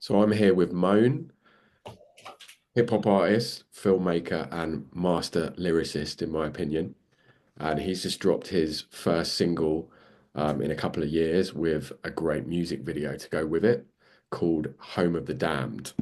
So I'm here with Moan, hip hop artist, filmmaker, and master lyricist, in my opinion. And he's just dropped his first single in a couple of years with a great music video to go with it called Home of the Damned.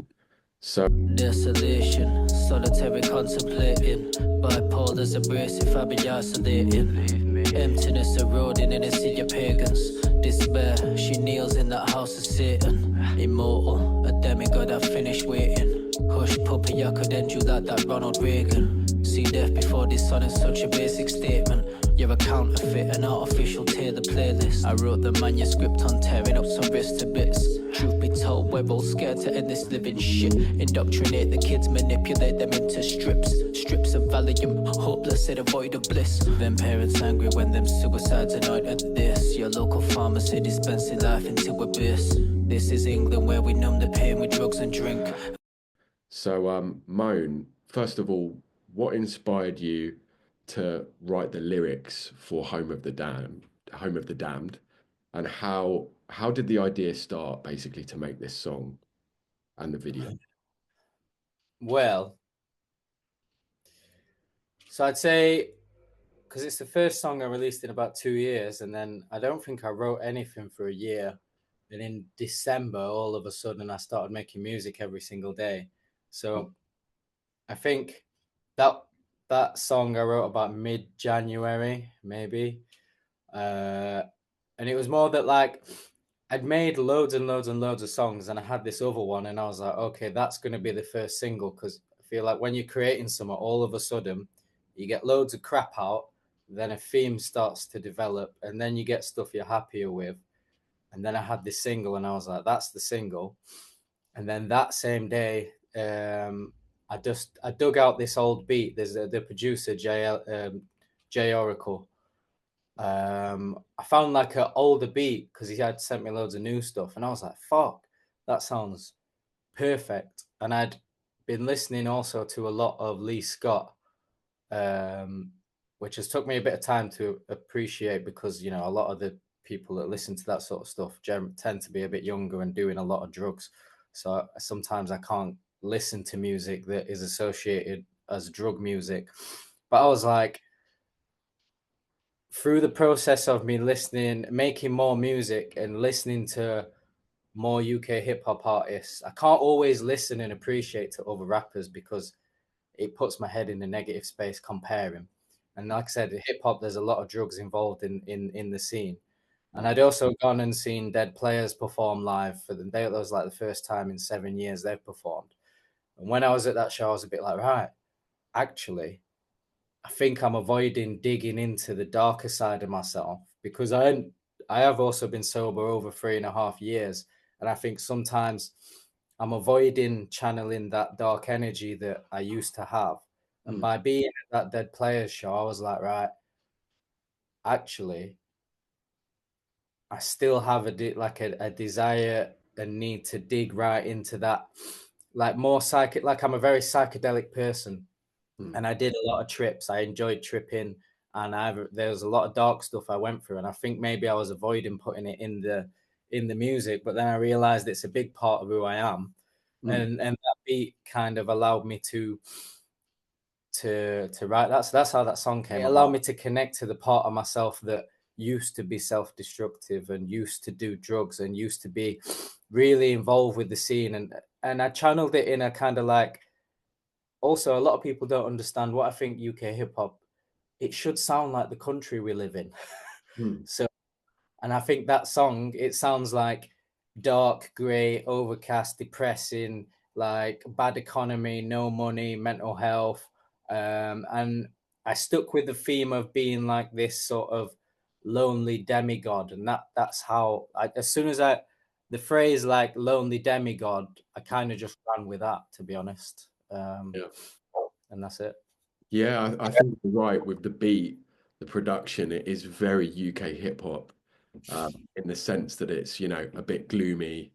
So, Desolation, solitary contemplating. Bipolar's abrasive, I be isolating. Emptiness eroding in a sea of pagans. Despair, she kneels in that house of Satan. Immortal, a demigod, I finished waiting. Hush puppy, I could end you like that Ronald Reagan. See death before this son is such a basic statement. You're a counterfeit, an artificial tear the playlist. I wrote the manuscript on tearing up some wrist to bits. Truth be told, we're all scared to end this living shit. Indoctrinate the kids, manipulate them into strips. Strips of Valium, hopeless and devoid of bliss. Them parents angry when them suicides annoyed at this. Your local pharmacy dispensing life into abyss. This is England where we numb the pain with drugs and drink. Moan, first of all, what inspired you to write the lyrics for Home of the Damned, and how did the idea start basically to make this song and the video? Well, so I'd say because it's the first song I released in about 2 years, and then I don't think I wrote anything for a year. And in December, all of a sudden, I started making music every single day. So I think that song I wrote about mid-January, maybe. And it was more that like I'd made loads and loads and loads of songs, and I had this other one, and I was like, okay, that's going to be the first single, because I feel like when you're creating something, all of a sudden you get loads of crap out, then a theme starts to develop, and then you get stuff you're happier with. And then I had this single, and I was like, that's the single. And then that same day, I dug out this old beat. There's the producer Jay Oracle. I found like an older beat because he had sent me loads of new stuff, and I was like, fuck, that sounds perfect. And I'd been listening also to a lot of Lee Scott, which has took me a bit of time to appreciate, because you know a lot of the people that listen to that sort of stuff tend to be a bit younger and doing a lot of drugs, so sometimes I can't listen to music that is associated as drug music. But I was like, through the process of me making more music and listening to more UK hip hop artists, I can't always listen and appreciate to other rappers because it puts my head in a negative space comparing. And like I said, hip hop, there's a lot of drugs involved in the scene. And I'd also gone and seen Dead Players perform live for them. That was like the first time in 7 years they've performed. And when I was at that show, I was a bit like, right, actually, I think I'm avoiding digging into the darker side of myself, because I have also been sober over 3.5 years. And I think sometimes I'm avoiding channeling that dark energy that I used to have. And by being at that Dead Players show, I was like, right, actually, I still have a desire and need to dig right into that, like more like I'm a very psychedelic person. And I did a lot of trips. I enjoyed tripping, and there was a lot of dark stuff I went through, and I think maybe I was avoiding putting it in the music, but then I realized it's a big part of who I am. And that beat kind of allowed me to write that. So that's how that song came. It allowed me to connect to the part of myself that used to be self-destructive and used to do drugs and used to be really involved with the scene, and I channeled it in a kind of like, also a lot of people don't understand what I think UK hip hop, it should sound like the country we live in. So, and I think that song, it sounds like dark, grey, overcast, depressing, like bad economy, no money, mental health. And I stuck with the theme of being like this sort of lonely demigod. And that's how as soon as the phrase like lonely demigod, I kind of just ran with that, to be honest. Yeah. And that's it. Yeah, I think you're right with the beat, the production. It is very UK hip hop, in the sense that it's, a bit gloomy,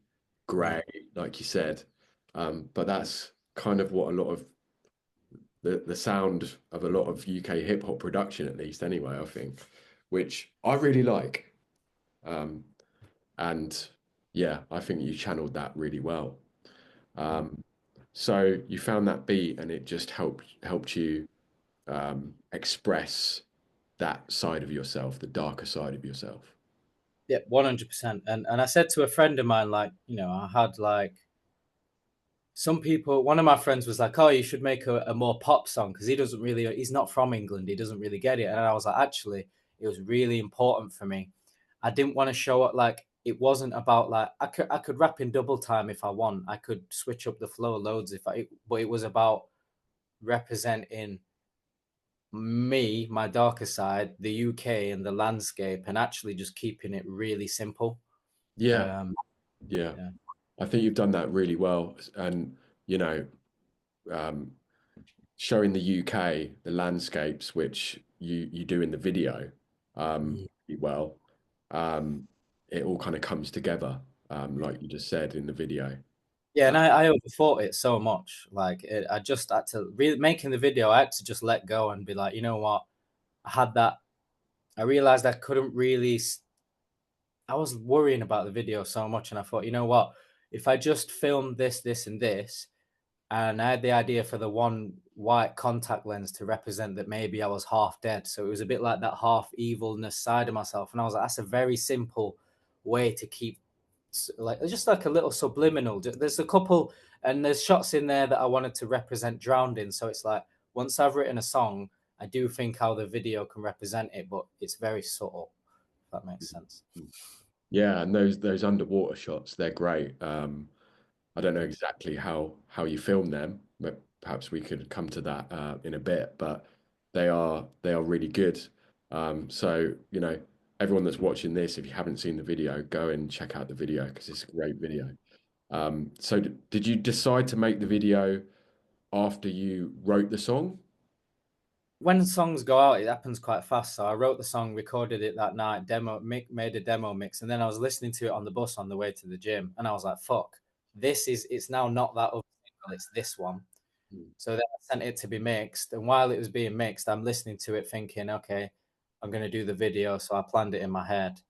grey, like you said. But that's kind of what a lot of the sound of a lot of UK hip hop production, at least anyway, I think, which I really like. And yeah, I think you channeled that really well. So you found that beat and it just helped you express that side of yourself, the darker side of yourself. Yeah, 100%. And I said to a friend of mine, like, I had like some people. One of my friends was like, "Oh, you should make a more pop song," because he's not from England. He doesn't really get it. And I was like, actually, it was really important for me. I didn't want to show it like it wasn't about like I could rap in double time if I want. I could switch up the flow loads but it was about representing me, my darker side, the UK and the landscape, and actually just keeping it really simple. Yeah, Um, yeah. yeah. I think you've done that really well. And, you know, um, showing the UK, the landscapes, which you do in the video, really well. Um, it all kind of comes together, like you just said in the video. Yeah, Uh, and I overthought it so much. Like I just had to really making the video. I had to just let go and be like, you know what? I had that. I realized I couldn't really. I was worrying about the video so much, and I thought, you know what? If I just filmed this, this, and this, and I had the idea for the one white contact lens to represent that maybe I was half dead. So it was a bit like that half evilness side of myself, and I was like, that's a very simple way to keep like just like a little subliminal. There's a couple, and there's shots in there that I wanted to represent drowned in. So it's like once I've written a song, I do think how the video can represent it, but it's very subtle. If that makes sense. yeah, and those underwater shots, they're great. I don't know exactly how you film them, but perhaps we could come to that in a bit. But they are really good. So everyone that's watching this, if you haven't seen the video, go and check out the video because it's a great video. So did you decide to make the video after you wrote the song? When songs go out, it happens quite fast. So I wrote the song, recorded it that night, made a demo mix, and then I was listening to it on the bus on the way to the gym, and I was like, "Fuck, it's now not that other single, it's this one." Mm. So then I sent it to be mixed, and while it was being mixed, I'm listening to it, thinking, "Okay, I'm gonna do the video." So I planned it in my head,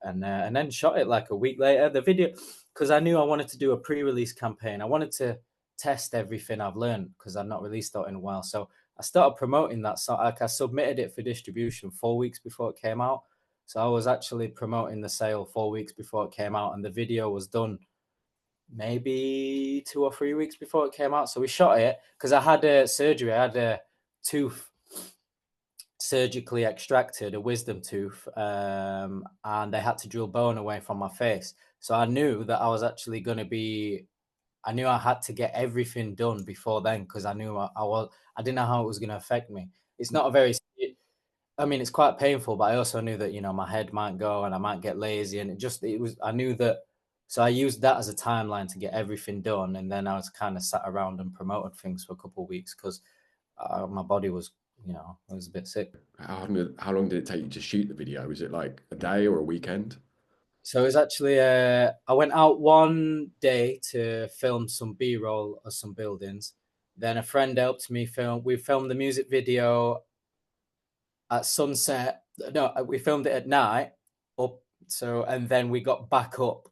and then shot it like a week later. The video, because I knew I wanted to do a pre-release campaign. I wanted to test everything I've learned because I've not released that in a while. So I started promoting that song. Like I submitted it for distribution 4 weeks before it came out. So I was actually promoting the sale 4 weeks before it came out, and the video was done maybe 2 or 3 weeks before it came out. So we shot it because I had a surgery. I had a tooth surgically extracted, a wisdom tooth, and they had to drill bone away from my face. So I knew that I was actually going to be. I knew I had to get everything done before then because I knew I didn't know how it was going to affect me. It's not a very. I mean, it's quite painful, but I also knew that my head might go and I might get lazy, and it was. I knew that, so I used that as a timeline to get everything done, and then I was kind of sat around and promoted things for a couple of weeks because my body was, I was a bit sick. How long did it take you to shoot the video? Was it like a day or a weekend? So it was actually, I went out one day to film some B-roll of some buildings. Then a friend helped me film. We filmed the music video at sunset. No, we filmed it at night. Up and then we got back up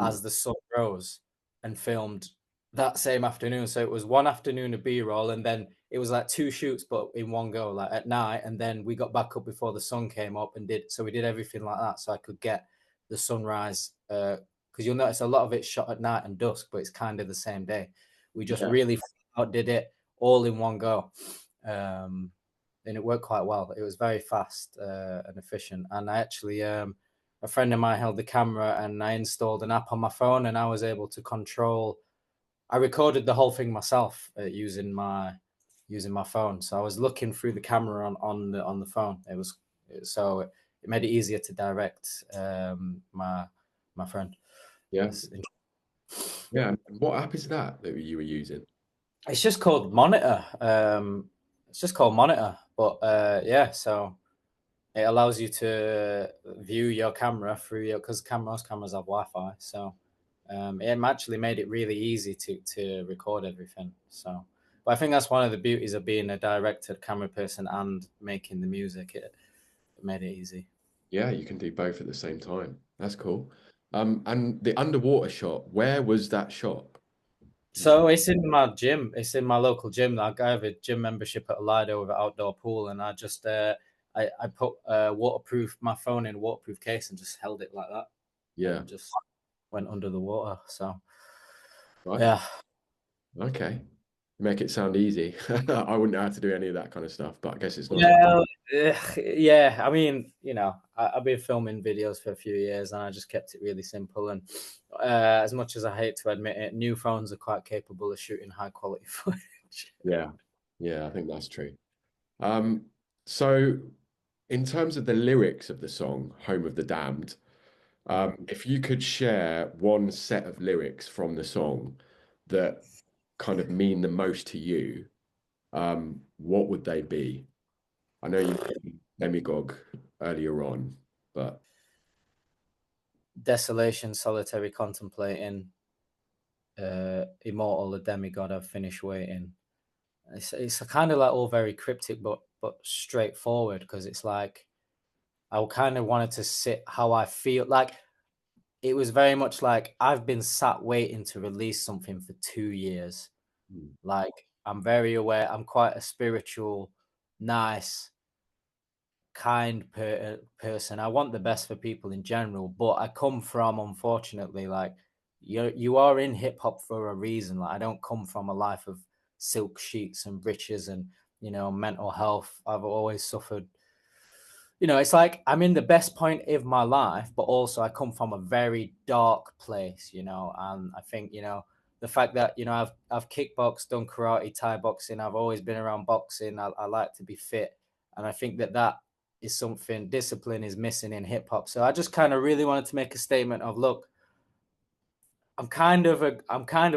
Mm. as the sun rose and filmed that same afternoon. So it was one afternoon of B-roll, and then it was like two shoots, but in one go, like at night. And then we got back up before the sun came up and we did everything like that, so I could get the sunrise. Because you'll notice a lot of it's shot at night and dusk, but it's kind of the same day. We just Yeah. really did it all in one go. And it worked quite well. It was very fast and efficient. And I actually, a friend of mine held the camera, and I installed an app on my phone, and I was able to control. I recorded the whole thing myself using my phone. So I was looking through the camera on the phone. It made it easier to direct my friend. Yeah. Yeah. And what app is that you were using? It's just called Monitor. It's just called Monitor. But yeah, so it allows you to view your camera through because most cameras have Wi-Fi. So it actually made it really easy to record everything. So, but I think that's one of the beauties of being a director, camera person, and making the music. It made it easy. Yeah, you can do both at the same time. That's cool. And the underwater shot, where was that shot? So it's in my gym. It's in my local gym. Like I have a gym membership at a Lido with an outdoor pool, and I just I put waterproof my phone in a waterproof case and just held it like that, Yeah. and just went under the water. So Right. yeah, Okay. Make it sound easy. I wouldn't know how to do any of that kind of stuff, but I guess it's not. yeah, yeah. I mean, I've been filming videos for a few years, and I just kept it really simple. And as much as I hate to admit it, new phones are quite capable of shooting high quality footage. Yeah. Yeah, I think that's true. Um, so in terms of the lyrics of the song, Home of the Damned, if you could share one set of lyrics from the song that kind of mean the most to you, what would they be? I know you mentioned Demagogue earlier on, but Desolation, solitary contemplating, immortal, a demigod, I've finished waiting. It's kind of like all very cryptic, but straightforward because it's like I kind of wanted to sit how I feel. Like it was very much like I've been sat waiting to release something for 2 years. Like I'm very aware. I'm quite a spiritual, nice, kind person. I want the best for people in general, but I come from, unfortunately, like you are in hip hop for a reason. Like I don't come from a life of silk sheets and riches and mental health. I've always suffered. It's like I'm in the best point of my life, but also I come from a very dark place, and I think, the fact that, I've kickboxed, done karate, Thai boxing, I've always been around boxing. I like to be fit. And I think that is something discipline is missing in hip hop. So I just kind of really wanted to make a statement of, look, I'm kind of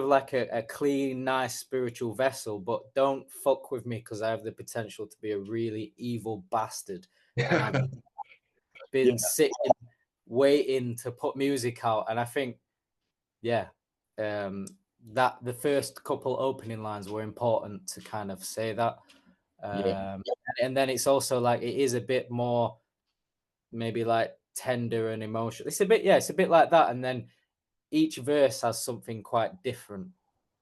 like a clean, nice spiritual vessel, but don't fuck with me because I have the potential to be a really evil bastard. And I've yeah, been sitting waiting to put music out, and I think yeah, that the first couple opening lines were important to kind of say that. yeah, And then it's also like it is a bit more maybe like tender and emotional. It's a bit like that. And then each verse has something quite different.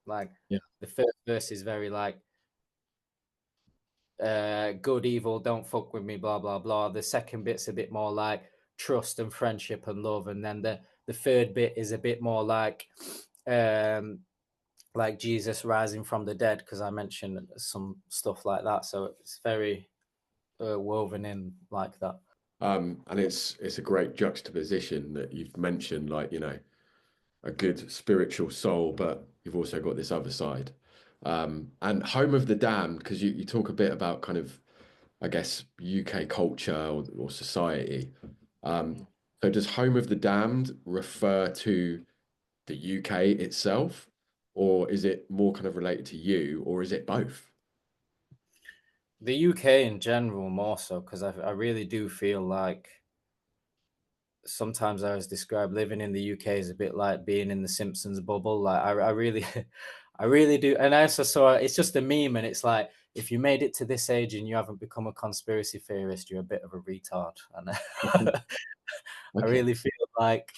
Like yeah, the first verse is very like good, evil, don't fuck with me, blah blah blah. The second bit's a bit more like trust and friendship and love, and then the third bit is a bit more um like Jesus rising from the dead, because I mentioned some stuff like that. So it's very woven in like that. and it's a great juxtaposition that you've mentioned, like, a good spiritual soul, but you've also got this other side. And Home of the Damned, because you talk a bit about kind of, I guess, UK culture or society. Um, so does Home of the Damned refer to the UK itself, or is it more kind of related to you, or is it both? The UK in general, more so, because I really do feel like sometimes I always describe living in the UK as a bit like being in the Simpsons bubble. Like I really, I really do. And I also saw it's just a meme, and it's like if you made it to this age and you haven't become a conspiracy theorist, you're a bit of a retard. And I Okay. really feel like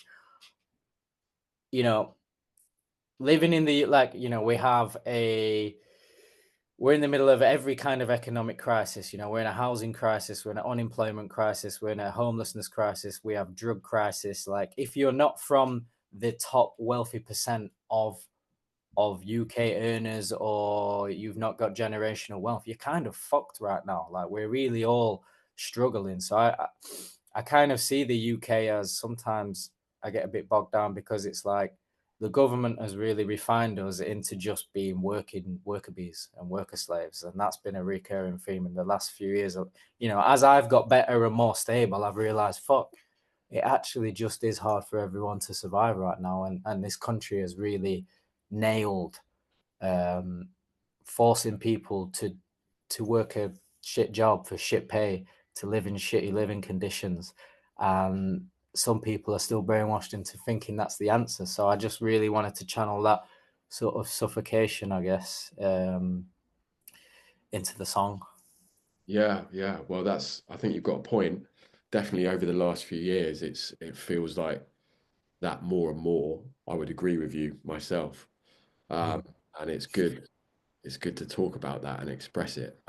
you know living in the like we're in the middle of every kind of economic crisis. We're in a housing crisis, we're in an unemployment crisis, we're in a homelessness crisis, we have drug crisis. Like if you're not from the top wealthy percent of UK earners, or you've not got generational wealth, you're kind of fucked right now. Like we're really all struggling. So I kind of see the UK as, sometimes I get a bit bogged down because it's like the government has really refined us into just being worker bees and worker slaves, and that's been a recurring theme in the last few years. As I've got better and more stable, I've realized, fuck, it actually just is hard for everyone to survive right now, and this country has really nailed um, forcing people to work a shit job for shit pay, to live in shitty living conditions, and some people are still brainwashed into thinking that's the answer. So I just really wanted to channel that sort of suffocation, I guess, into the song. Yeah, yeah. Well, I think you've got a point. Definitely over the last few years, it feels like that more and more. I would agree with you myself. Um, and it's good. It's good to talk about that and express it,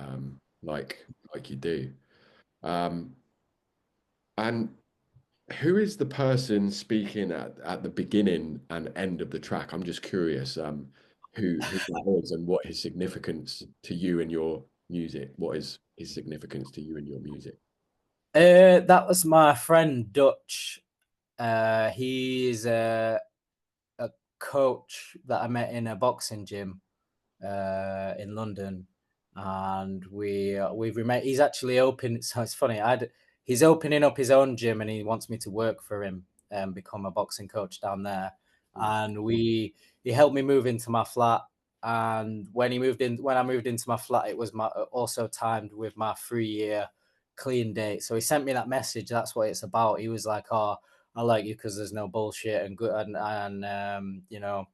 like you do. Um, and who is the person speaking at the beginning and end of the track? I'm just curious, who that is and what his significance to you and your music. What is his significance to you and your music? That was my friend Dutch. He's a coach that I met in a boxing gym in London, and we've remained. He's actually open. So it's funny. He's opening up his own gym, and he wants me to work for him and become a boxing coach down there. Mm. And he helped me move into my flat. And when I moved into my flat, it was my also timed with my 3 year clean date. So he sent me that message. That's what it's about. He was like, "Oh, I like you because there's no bullshit and good and you know."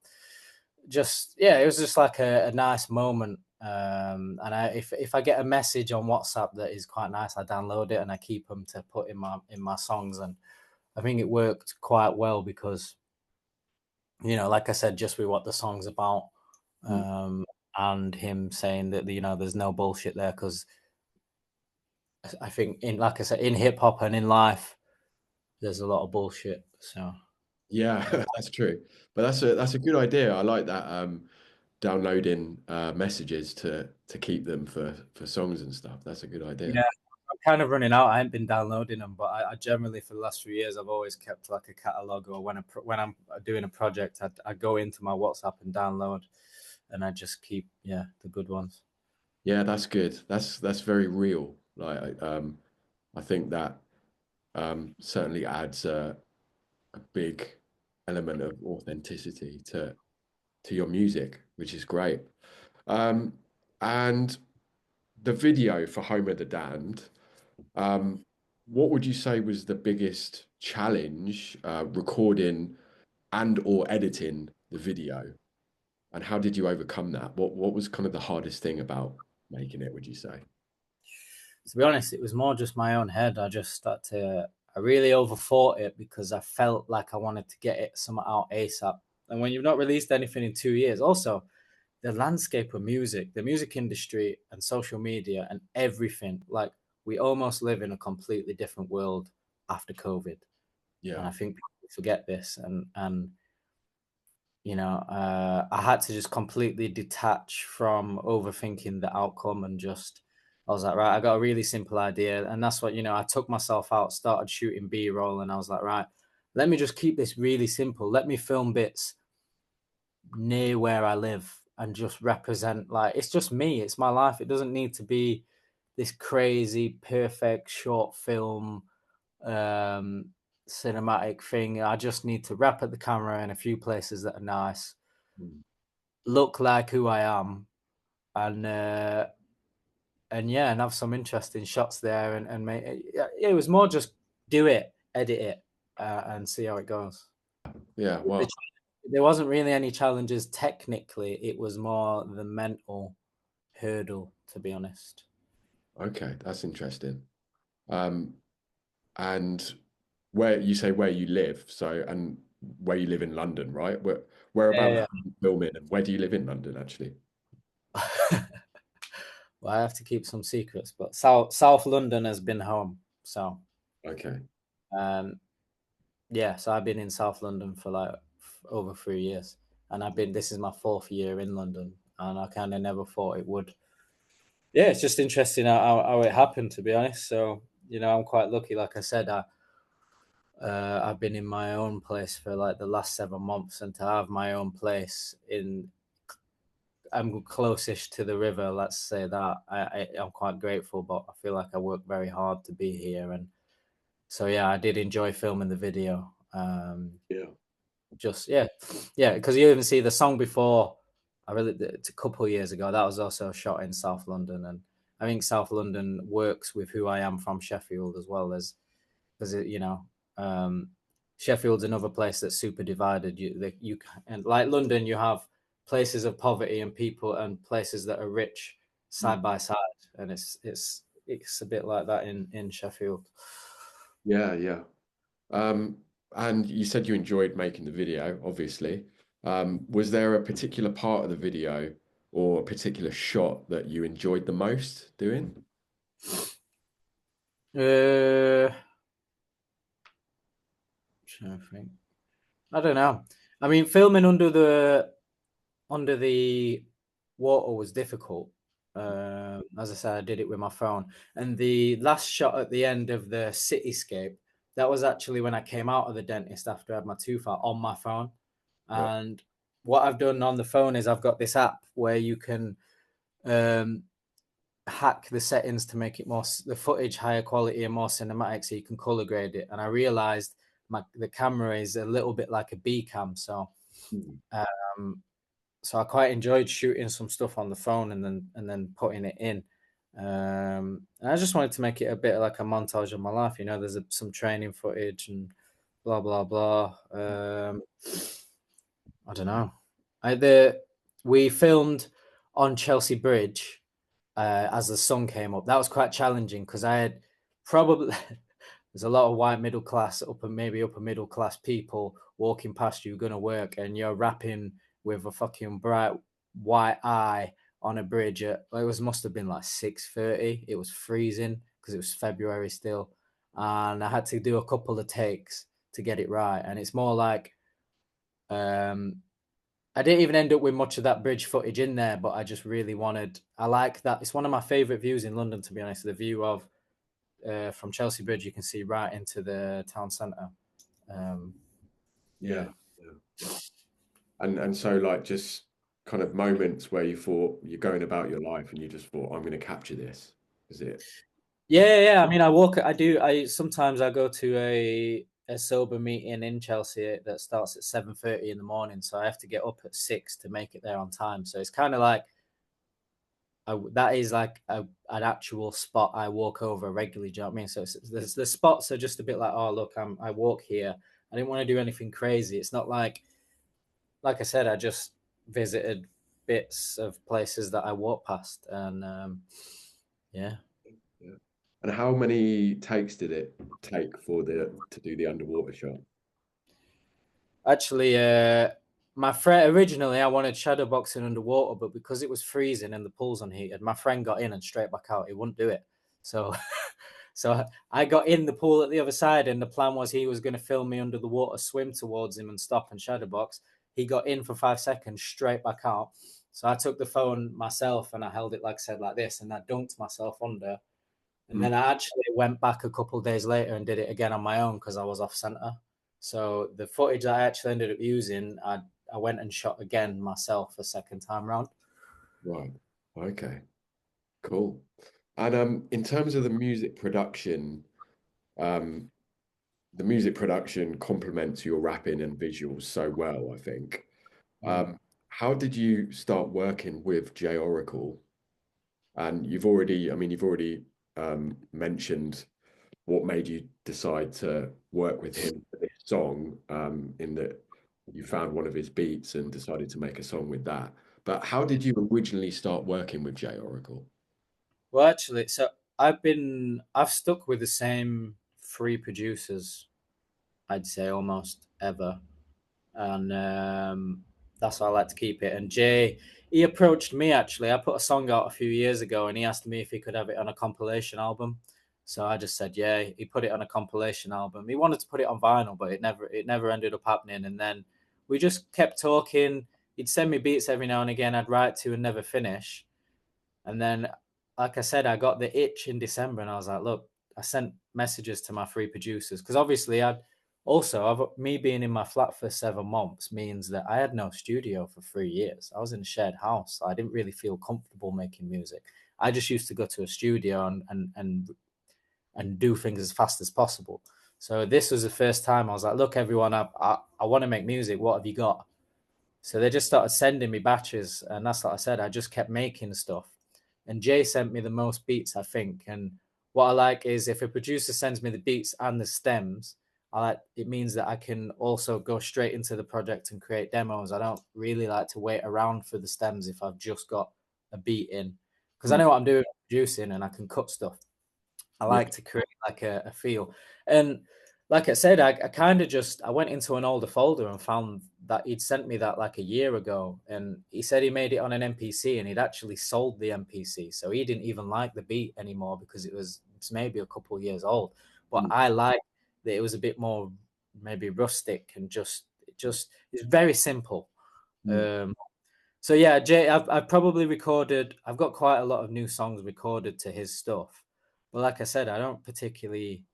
Just yeah, it was just like a nice moment. And if I get a message on WhatsApp that is quite nice, I download it and I keep them to put in my songs. And I think it worked quite well because like I said, just with what the song's about, Mm. um, and him saying that there's no bullshit there because I think in like I said in hip hop and in life there's a lot of bullshit. So Yeah, that's true. But that's a good idea. I like that. Downloading messages to keep them for songs and stuff. That's a good idea. yeah, I'm kind of running out. I haven't been downloading them, but I generally for the last 3 years I've always kept like a catalog, or when I'm doing a project, I go into my WhatsApp and download, and I just keep the good ones. Yeah, that's good. That's very real. I think that certainly adds a big element of authenticity to your music, which is great. Um, and the video for Home of the Damned, um, what would you say was the biggest challenge recording and or editing the video? And how did you overcome that? What was kind of the hardest thing about making it, would you say? To be honest, it was more just my own head. I really overthought it because I felt like I wanted to get it some out ASAP. And when you've not released anything in 2 years, also the landscape of music, the music industry and social media and everything, like we almost live in a completely different world after COVID. And Yeah. I think people forget this. And I had to just completely detach from overthinking the outcome and just, I was like, right, I got a really simple idea. And that's what, I took myself out, started shooting B-roll, and I was like, right, let me just keep this really simple. Let me film bits near where I live and just represent, like, it's just me, it's my life. It doesn't need to be this crazy, perfect short film, um, cinematic thing. I just need to rap at the camera in a few places that are nice, Mm. look like who I am, and and have some interesting shots there, and make it was more just do it, edit it, and see how it goes. Yeah. Well, There wasn't really any challenges technically. It was more the mental hurdle, to be honest. okay, that's interesting. Um, and where you say where you live, so and where you live in London, right? Whereabouts Yeah, are you filming and where do you live in London actually? yeah. Well, I have to keep some secrets, but South London has been home. So Okay. um, yeah, so I've been in South London for like over 3 years, and this is my 4th year in London, and I kind of never thought it would. Yeah, it's just interesting how it happened, to be honest. So I'm quite lucky. Like I said, I've been in my own place for like the last 7 months, and to have my own place I'm closest to the river. Let's say that I'm quite grateful, but I feel like I worked very hard to be here, and so yeah, I did enjoy filming the video. Yeah. Just yeah, because you even see the song before. It's a couple of years ago. That was also shot in South London, and I think South London works with who I am from Sheffield as well as because um, Sheffield's another place that's super divided. You and like London, you have places of poverty and people and places that are rich Mm. side by side, and it's a bit like that in Sheffield. Yeah, yeah. Um, and you said you enjoyed making the video, obviously. Was there a particular part of the video or a particular shot that you enjoyed the most doing? Uh, trying to think. I don't know. I mean, filming under the water was difficult. As I said, I did it with my phone. And the last shot at the end of the cityscape, that was actually when I came out of the dentist after I had my tooth out on my phone. Right. And what I've done on the phone is I've got this app where you can um, hack the settings to make it more the footage higher quality and more cinematic, so you can color grade it. And I realized the camera is a little bit like a B cam, so Hmm. um, so I quite enjoyed shooting some stuff on the phone and then putting it in. And I just wanted to make it a bit like a montage of my life. You know, there's some training footage and blah blah blah. I don't know. We filmed on Chelsea Bridge as the sun came up. That was quite challenging because I had probably there's a lot of white middle class, maybe upper middle class people walking past you, gonna work, and you're rapping with a fucking bright white eye on a bridge. Must have been like 6:30. It was freezing because it was February still, and I had to do a couple of takes to get it right. And it's more like um, I didn't even end up with much of that bridge footage in there, but I just really wanted. I like that. It's one of my favorite views in London, to be honest. The view of from Chelsea Bridge, you can see right into the town centre. Yeah. Yeah. Yeah. And so like just kind of moments where you thought you're going about your life and you just thought, I'm going to capture this. Is it? Yeah. I mean, I walk. I do. I sometimes I go to a sober meeting in Chelsea that starts at 7:30 in the morning, so I have to get up at 6 to make it there on time. So it's kind of like that is like an actual spot I walk over regularly. Do you know what I mean? So the spots are just a bit like, oh look, I walk here. I didn't want to do anything crazy. It's not like I said, I just visited bits of places that I walked past, and yeah. Yeah. And how many takes did it take for the to do the underwater shot? Actually, my friend originally I wanted shadow boxing underwater, but because it was freezing and the pool's unheated, my friend got in and straight back out. He wouldn't do it, so so I got in the pool at the other side, and the plan was he was going to film me under the water, swim towards him, and stop and shadow box. He got in for 5 seconds, straight back out. So I took the phone myself and I held it like I said like this, and I dunked myself under. And Mm. then I actually went back a couple of days later and did it again on my own because I was off center. So the footage I actually ended up using, I went and shot again myself a second time round. Right. Okay. Cool. And in terms of um, the music production complements your rapping and visuals so well, I think. Mm. How did you start working with Jay Oracle? And you've already mentioned what made you decide to work with him for this song, in that you found one of his beats and decided to make a song with that. But how did you originally start working with Jay Oracle? Well, actually, so I've stuck with the same three producers, I'd say almost ever, and that's how I like to keep it. And Jay, he approached me actually. I put a song out a few years ago, and he asked me if he could have it on a compilation album. So I just said yeah. He put it on a compilation album. He wanted to put it on vinyl, but it never ended up happening. And then we just kept talking. He'd send me beats every now and again. I'd write to and never finish. And then, like I said, I got the itch in December, and I was like, look, I sent messages to my three producers because obviously me being in my flat for 7 months means that I had no studio for 3 years. I was in a shared house. I didn't really feel comfortable making music. I just used to go to a studio and do things as fast as possible. So this was the first time I was like, look, everyone, I want to make music. What have you got? So they just started sending me batches, and that's like I said, I just kept making stuff. And Jay sent me the most beats, I think. And what I like is if a producer sends me the beats and the stems, it means that I can also go straight into the project and create demos. I don't really like to wait around for the stems if I've just got a beat in, because I Mm. know what I'm doing producing and I can cut stuff. I Yeah. like to create like a feel. And like I said, I kind of just I went into an older folder and found that he'd sent me that like a year ago, and he said he made it on an MPC and he'd actually sold the MPC, so he didn't even like the beat anymore because it's maybe a couple of years old. But Mm, I liked that it was a bit more maybe rustic and just it's very simple. mm. Um, so yeah, Jay, I've probably recorded. I've got quite a lot of new songs recorded to his stuff, but like I said, I don't particularly.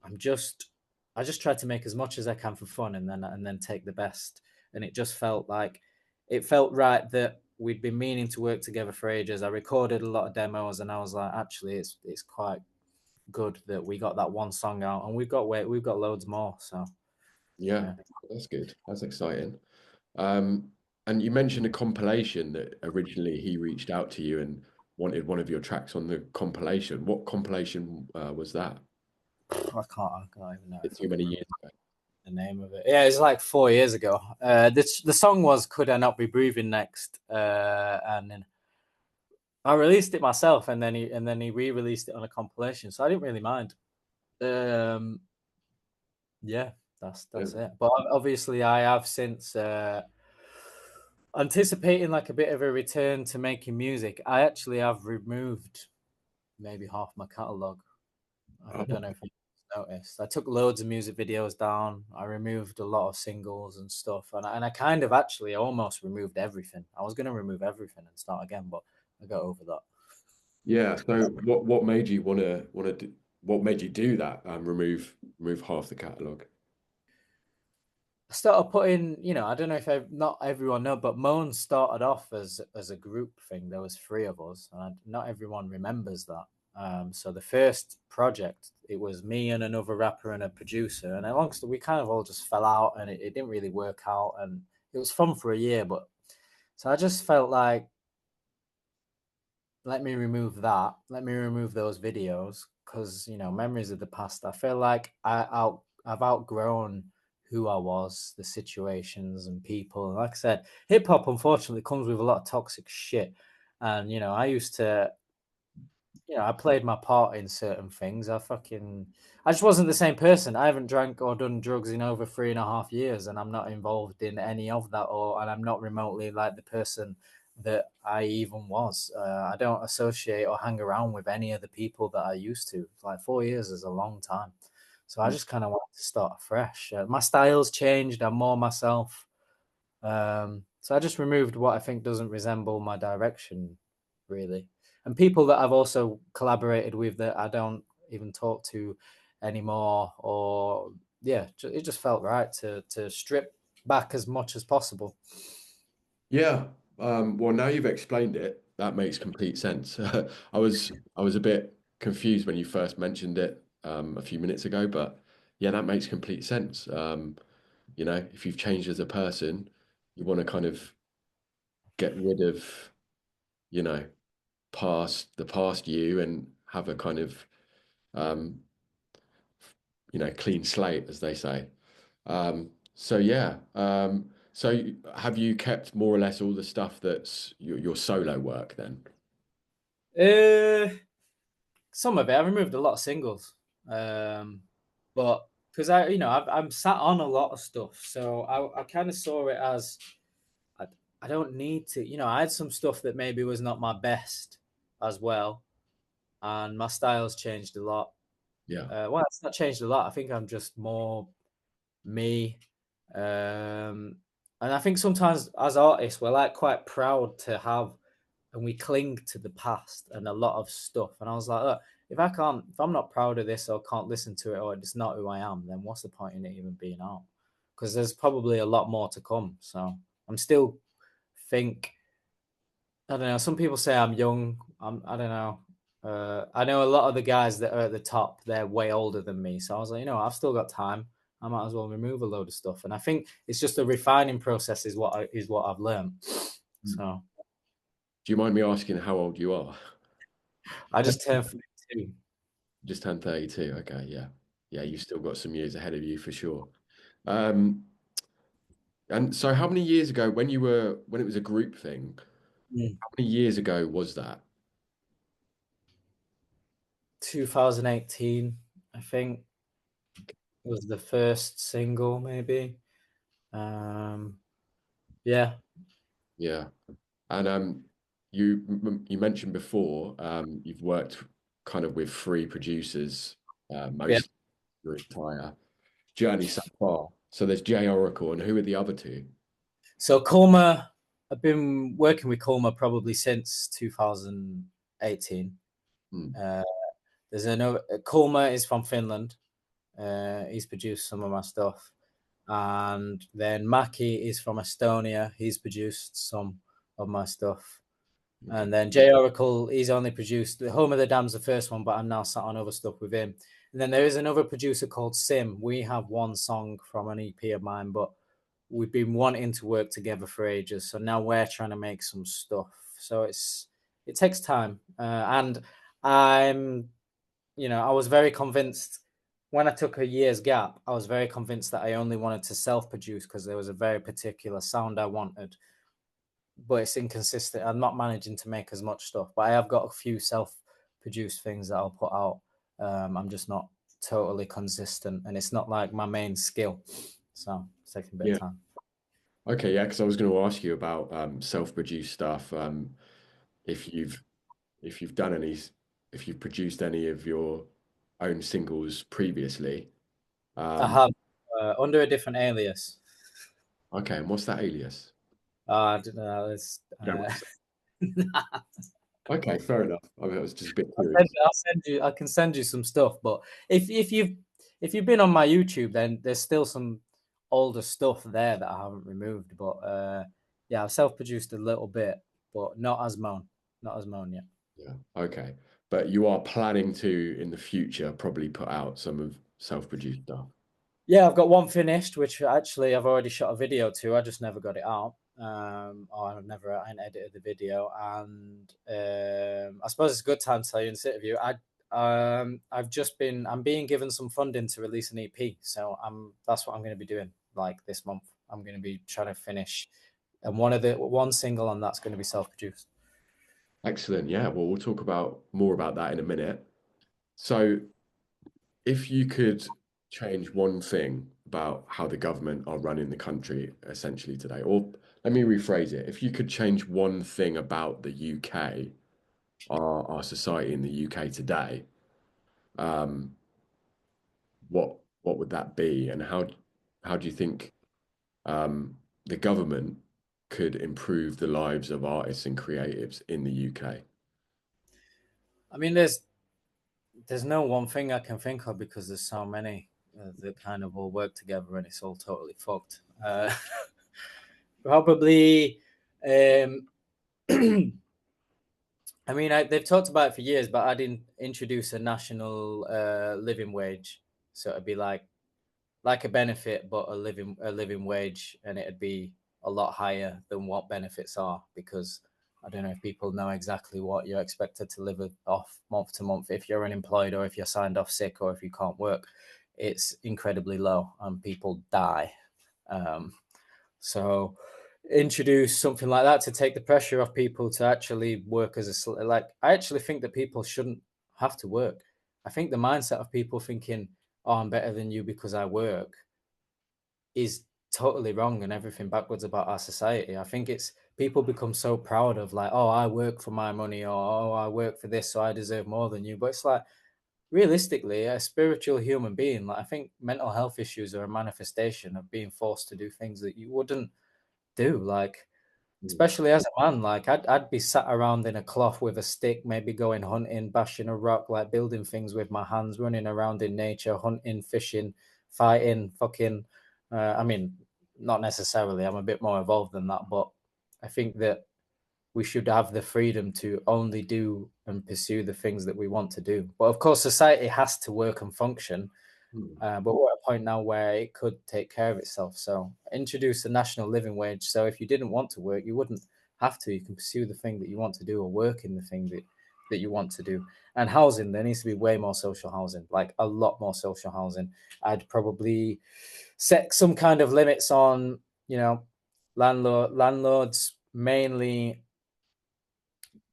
I'm just I just try to make as much as I can for fun and then take the best. And it just felt like it felt right that we'd been meaning to work together for ages. I recorded a lot of demos and I was like, actually it's quite good that we got that one song out and we've got loads more. So Yeah, yeah. that's good. That's exciting. Um, and you mentioned a compilation that originally he reached out to you and wanted one of your tracks on the compilation. What compilation was that? I can't even know if It's I too can many remember years ago. the name of it. Yeah, it's like 4 years ago. The song was "Could I Not Be Breathing Next," and then I released it myself, and then he re-released it on a compilation, so I didn't really mind. Um, yeah, Yeah. that's it. But obviously, I have since anticipating like a bit of a return to making music. I actually have removed maybe half my catalog. I Oh, don't know if you noticed. I took loads of music videos down. I removed a lot of singles and stuff, and I kind of actually almost removed everything. I was going to remove everything and start again, but I got over that. yeah. So what made you wanna do, what made you do that? Remove half the catalog. I started putting, I don't know if not everyone know, but Moan started off as a group thing. There was three of us, and not everyone remembers that. So the first project, it was me and another rapper and a producer, and amongst we kind of all just fell out, and it didn't really work out, and it was fun for a year, but so I just felt like let me remove that. Let me remove those videos because memories of the past. I feel like I've outgrown who I was, the situations and people. And like I said, hip hop unfortunately comes with a lot of toxic shit. And I used to I played my part in certain things. I just wasn't the same person. I haven't drank or done drugs in over 3.5 years, and I'm not involved in any of that, and I'm not remotely like the person that I even was. I don't associate or hang around with any of the people that I used to. Like 4 years is a long time, so I just kind of wanted to start fresh. My styles changed. I'm more myself. So I just removed what I think doesn't resemble my direction, really. And people that I've also collaborated with that I don't even talk to anymore, or yeah, it just felt right to strip back as much as possible. Yeah. Well, now you've explained it, that makes complete sense. I was a bit confused when you first mentioned it a few minutes ago, but yeah, that makes complete sense. If you've changed as a person, you want to kind of get rid of, you know, the past you and have a kind of um, clean slate, as they say. So yeah. So have you kept more or less all the stuff that's your solo work then? Uh, some of it I removed a lot of singles, but because I'm sat on a lot of stuff, so I kind of saw it as I, I don't need to. I had some stuff that maybe was not my best as well, and my style's changed a lot. Yeah. Well, it's not changed a lot. I think I'm just more me. And I think sometimes as artists, we're like quite proud to have, and we cling to the past and a lot of stuff. And I was like, look, if I'm not proud of this or can't listen to it or it's not who I am, then what's the point in it even being out? Because there's probably a lot more to come. So I'm still think I don't know. Some people say I'm young. I don't know. I know a lot of the guys that are at the top, they're way older than me. So I was like, I've still got time. I might as well remove a load of stuff. And I think it's just a refining process is what I've learned. Mm. So Do you mind me asking how old you are? I just turned 32. Just turned 32. Okay, yeah. Yeah, you've still got some years ahead of you for sure. Um, and so how many years ago when it was a group thing, Mm. how many years ago was that? 2018, I think. was the first single, maybe. Yeah. Yeah. And you mentioned before you've worked kind of with three producers Yeah. most of your entire journey so far. So there's J Oracle, and who are the other two? So Kulma, I've been working with Kulma probably since 2018. Hmm. Uh, there's another Kulma is from Finland. He's produced some of my stuff, and then Maki is from Estonia. He's produced some of my stuff, Okay. and then J Oracle. He's only produced the Home of the Dam's the first one, but I'm now sat on other stuff with him. And then there is another producer called Sim. We have one song from an EP of mine, but we've been wanting to work together for ages. So now we're trying to make some stuff. So it takes time, and I'm I was very convinced when I took a year's gap. I was very convinced that I only wanted to self-produce because there was a very particular sound I wanted, but it's inconsistent. I'm not managing to make as much stuff, but I have got a few self-produced things that I'll put out. I'm just not totally consistent, and it's not like my main skill, so it's taking a bit Yeah. of time. Okay. Yeah. Because I was going to ask you about self-produced stuff. If you've done any, if you've produced any of your own singles previously. I Um, have under a different alias. okay. And what's that alias? I don't know. It's, You don't want to say. Okay. Fair enough. I mean, I was just a bit curious. I'll send you. I can send you some stuff. But if you've been on my YouTube, then there's still some older stuff there that I haven't removed. But yeah, I've self-produced a little bit, but not as Moan. Not as Moan yet. Yeah. Okay. But you are planning to, in the future, probably put out some of self-produced stuff. Yeah, I've got one finished, which actually I've already shot a video to. I just never got it out. Or I hadn't edited the video, and I suppose it's a good time to tell you in this interview. I'm being given some funding to release an EP, so that's what I'm going to be doing. Like this month, I'm going to be trying to finish, and one single on that's going to be self-produced. Excellent. Yeah. Well, we'll talk about more about that in a minute. So, if you could change one thing about how the government are running the country essentially today, or let me rephrase it, if you could change one thing about the UK, our society in the UK today, um, what would that be, and how do you think the government could improve the lives of artists and creatives in the UK? I mean, there's no one thing I can think of because there's so many that kind of all work together and it's all totally fucked. Probably, um, I mean, they've talked about it for years, but I didn't introduce a national living wage, so it'd be like a benefit, but a living wage, and it'd be a lot higher than what benefits are because I don't know if people know exactly what you're expected to live off month to month if you're unemployed or if you're signed off sick or if you can't work. It's incredibly low and people die. Um, so introduce something like that to take the pressure off people to actually work as like I actually think that people shouldn't have to work. I think the mindset of people thinking, "Oh, I'm better than you because I work," is totally wrong and everything backwards about our society. I think it's people become so proud of like, "Oh, I work for my money," or "Oh, I work for this, so I deserve more than you." But it's like realistically, a spiritual human being, like I think mental health issues are a manifestation of being forced to do things that you wouldn't do. Like Mm. especially as a man, like I'd be sat around in a cloth with a stick, maybe going hunting, bashing a rock, like building things with my hands, running around in nature, hunting, fishing, fighting, fucking. I mean, not necessarily. I'm a bit more evolved than that, but I think that we should have the freedom to only do and pursue the things that we want to do. But of course, society has to work and function, Mm. but we're at a point now where it could take care of itself. So introduce a national living wage. So if you didn't want to work, you wouldn't have to. You can pursue the thing that you want to do or work in the thing that you want to do. And housing, there needs to be way more social housing, like a lot more social housing. I'd probably set some kind of limits on, landlords mainly.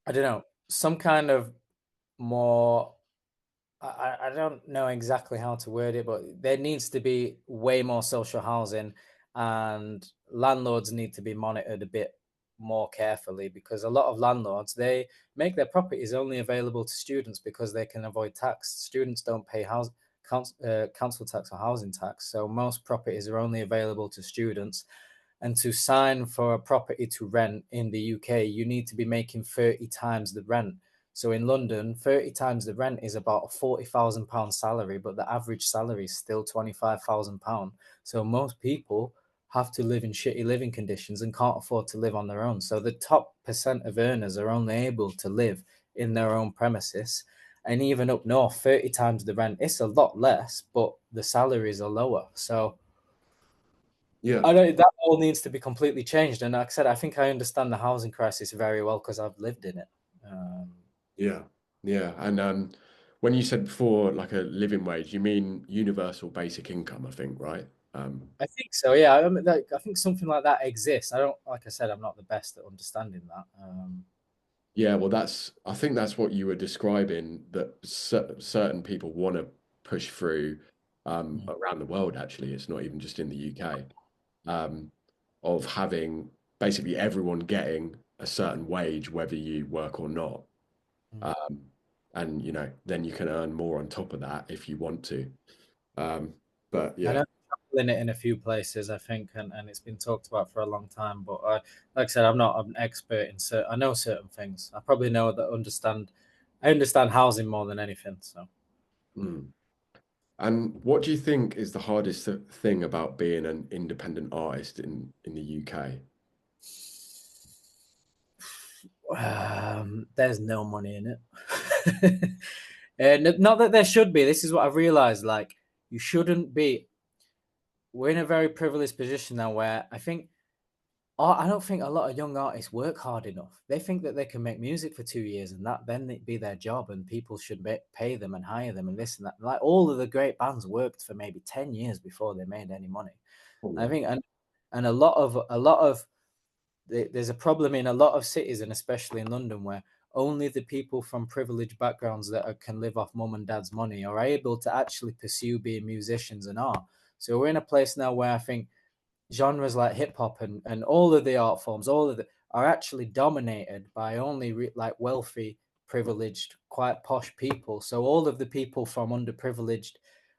I don't know, some kind of more I don't know exactly how to word it, but there needs to be way more social housing, and landlords need to be monitored a bit more carefully, because a lot of landlords, they make their properties only available to students because they can avoid tax. Students don't pay council tax or housing tax, so most properties are only available to students. And to sign for a property to rent in the UK, you need to be making 30 times the rent. So in London, 30 times the rent is about a £40,000 salary, but the average salary is still £25,000. So most people have to live in shitty living conditions and can't afford to live on their own. So the top percent of earners are only able to live in their own premises. And even up north, 30 times the rent, it's a lot less, but the salaries are lower. So Yeah, I know that all needs to be completely changed. And like I said, I think I understand the housing crisis very well because I've lived in it. Um, yeah, yeah. And when you said before, like a living wage, you mean universal basic income, I think, right? Um, I think so. Yeah, I mean, I think something like that exists. I don't, like I said, I'm not the best at understanding that. yeah, well, I think that's what you were describing, that certain people want to push through Mm. around the world, actually. It's not even just in the UK, um, of having basically everyone getting a certain wage, whether you work or not. Mm. Um, and, then you can earn more on top of that if you want to. Um, but I yeah. know in it in a few places, I think, and it's been talked about for a long time. But like I said, I'm not an expert in certain. I know certain things. I probably know that understand. I understand housing more than anything. So. Mm. And what do you think is the hardest thing about being an independent artist in the UK? There's no money in it. Not that there should be. This is what I've realized. Like, you shouldn't be. We're in a very privileged position now where I don't think a lot of young artists work hard enough. They think that they can make music for 2 years and that then it be their job, and people should pay them and hire them and this and that. Like, all of the great bands worked for maybe 10 years before they made any money. Oh, I yeah. think, and a lot of there's a problem in a lot of cities, and especially in London, where only the people from privileged backgrounds that can live off mum and dad's money are able to actually pursue being musicians and art. So we're in a place now where I think genres like hip hop and all of the art forms, all of the are actually dominated by only like wealthy, privileged, quite posh people. So all of the people from underprivileged,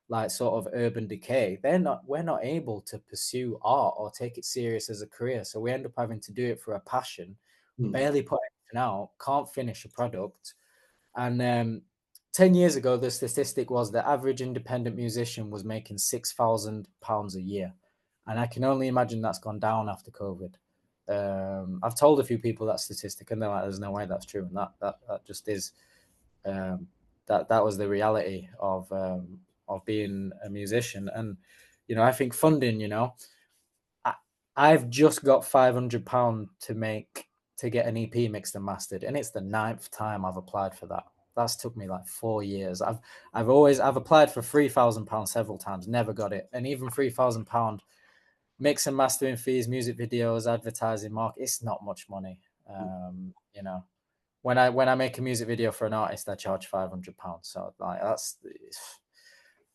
like sort of urban decay, we're not able to pursue art or take it serious as a career. So we end up having to do it for a passion, Mm. barely put anything out, can't finish a product. And 10 years ago, the statistic was the average independent musician was making £6,000 a year. And I can only imagine that's gone down after COVID. I've told a few people that statistic, and they're like, "There's no way that's true," and that just is. Um, that was the reality of being a musician, and I think funding. I, I've just got £500 to get an EP mixed and mastered, and it's the ninth time I've applied for that. That's took me like 4 years. I've applied for £3,000 several times, never got it, and even £3,000 mix and mastering fees, music videos, advertising, market. It's not much money. When I make a music video for an artist, I charge £500. So like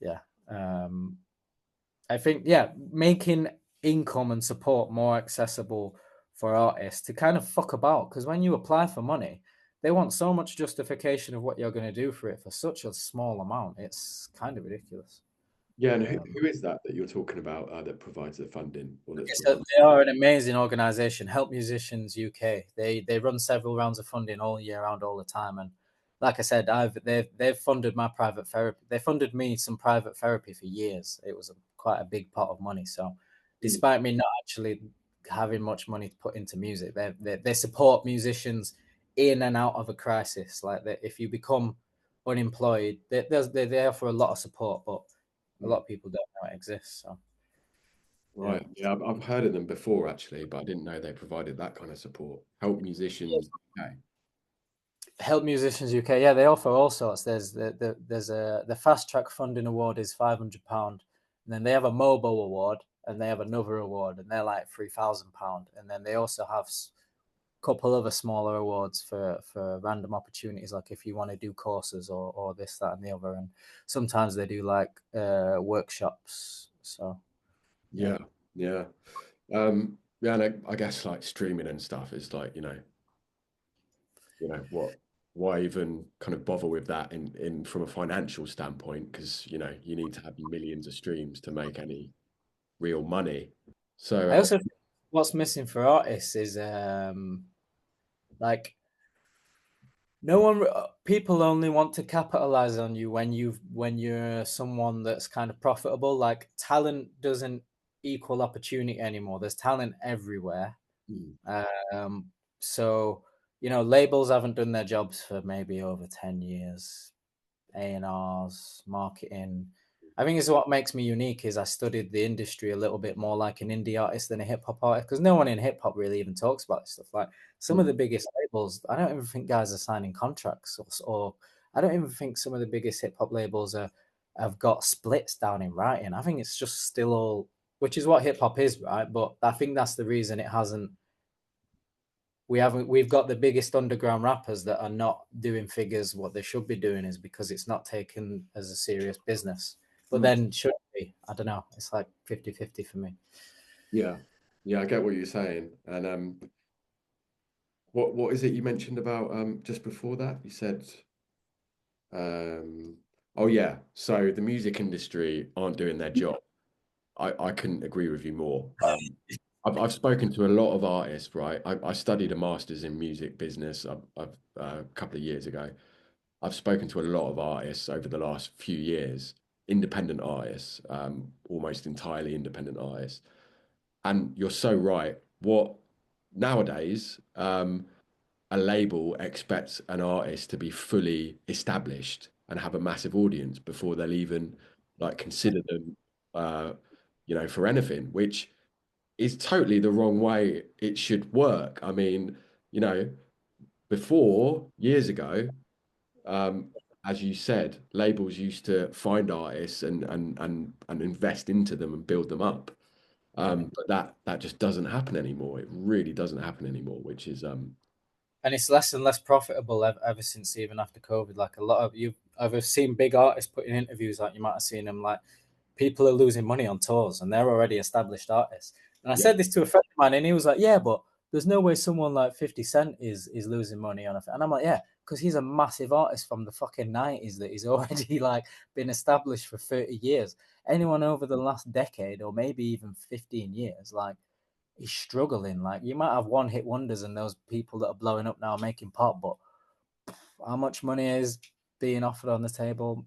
yeah. Um, I think, yeah, making income and support more accessible for artists to kind of fuck about, because when you apply for money, they want so much justification of what you're going to do for it for such a small amount. It's kind of ridiculous. Yeah, and who, Um, who is that you're talking about that provides the funding or that's So providing? they are an amazing organisation, Help Musicians UK. They run several rounds of funding all year round, all the time. And like I said, they've funded my private therapy. They funded me some private therapy for years. It was quite a big pot of money. So Mm. despite me not actually having much money to put into music, they support musicians in and out of a crisis. Like that, if you become unemployed, they offer a lot of support, but a Mm. lot of people don't know it exists. So yeah. Right. Yeah, I've heard of them before actually, but I didn't know they provided that kind of support. Help musicians. Okay. Help Musicians UK, yeah, they offer all sorts. The fast track funding award is £500, and then they have a mobile award, and they have another award, and they're like £3,000, and then they also have a couple other smaller awards for random opportunities, like if you want to do courses or this, that, and the other. And sometimes they do like workshops. So Yeah, yeah. Yeah, and I guess like streaming and stuff is like, what, why even kind of bother with that in from a financial standpoint? Because, you need to have millions of streams to make any real money. I So, also think what's missing for artists is like no one people only want to capitalize on you when you're someone that's kind of profitable. Like talent doesn't equal opportunity anymore. There's talent everywhere. mm, Um, so labels haven't done their jobs for maybe over 10 years. A&Rs, marketing. I think it's what makes me unique is I studied the industry a little bit more like an indie artist than a hip hop artist, because no one in hip hop really even talks about this stuff. Like some of mm, the biggest labels, I don't even think guys are signing contracts, or I don't even think some of the biggest hip hop labels have got splits down in writing. I think it's just still all, which is what hip hop is, right? But I think that's the reason it hasn't. We've got the biggest underground rappers that are not doing figures. What they should be doing is because it's not taken as a serious business. But mm. then should it be? I don't know. It's like 50-50 for me. Yeah, yeah, I get what you're saying. And what is it you mentioned about just before that? You said oh yeah, so the music industry aren't doing their job. I couldn't agree with you more. I've spoken to a lot of artists, right? I studied a master's in music business a couple of years ago. I've spoken to a lot of artists over the last few years, independent artists, almost entirely independent artists. And you're so right. What nowadays, a label expects an artist to be fully established and have a massive audience before they'll even like consider them, uh, for anything, which is totally the wrong way it should work. I mean, you know, before years ago, um, as you said, labels used to find artists and invest into them and build them up. But that just doesn't happen anymore. It really doesn't happen anymore, which is And it's less and less profitable ever since even after COVID. Like a lot of you, I've seen big artists put in interviews, like you might have seen them, like people are losing money on tours and they're already established artists. And I yeah, said this to a friend of mine, and he was like, "Yeah, but there's no way someone like 50 Cent is losing money on it." And I'm like, "Yeah, because he's a massive artist from the fucking 90s that he's already like been established for 30 years. Anyone over the last decade or maybe even 15 years, like he's struggling. Like you might have one hit wonders and those people that are blowing up now making pop, but how much money is being offered on the table?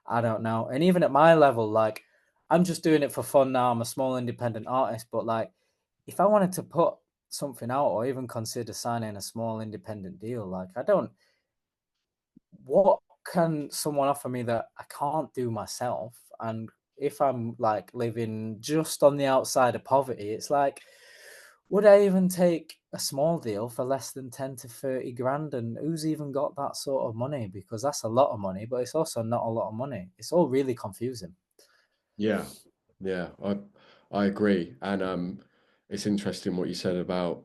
I don't know. And even at my level, like I'm just doing it for fun now. I'm a small independent artist, but like if I wanted to put something out or even consider signing a small independent deal, like I don't, what can someone offer me that I can't do myself? And if I'm like living just on the outside of poverty, it's like, would I even take a small deal for less than 10 to 30 grand? And who's even got that sort of money? Because that's a lot of money, but it's also not a lot of money. It's all really confusing. yeah, yeah. I agree, and it's interesting what you said about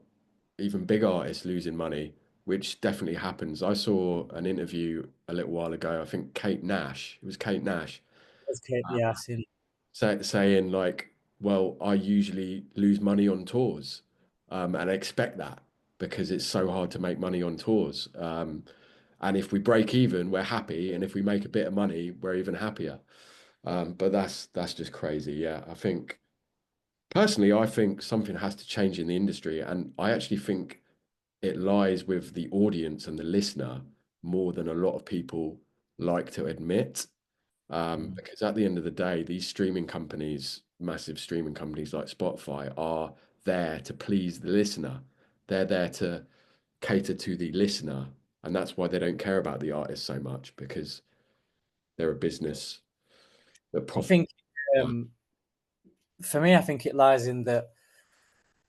even big artists losing money, which definitely happens. I saw an interview a little while ago. I think Kate Nash. It was Kate Nash Okay, yeah, I've seen it. saying like, "Well, I usually lose money on tours, and I expect that because it's so hard to make money on tours. And if we break even, we're happy, and if we make a bit of money, we're even happier." But that's just crazy. Yeah, I think personally, I think something has to change in the industry, and I actually think it lies with the audience and the listener more than a lot of people like to admit. Mm. Because at the end of the day, these streaming companies, massive streaming companies like Spotify, are there to please the listener. They're there to cater to the listener, and that's why they don't care about the artist so much because they're a business that I profit. think for me, I think it lies in that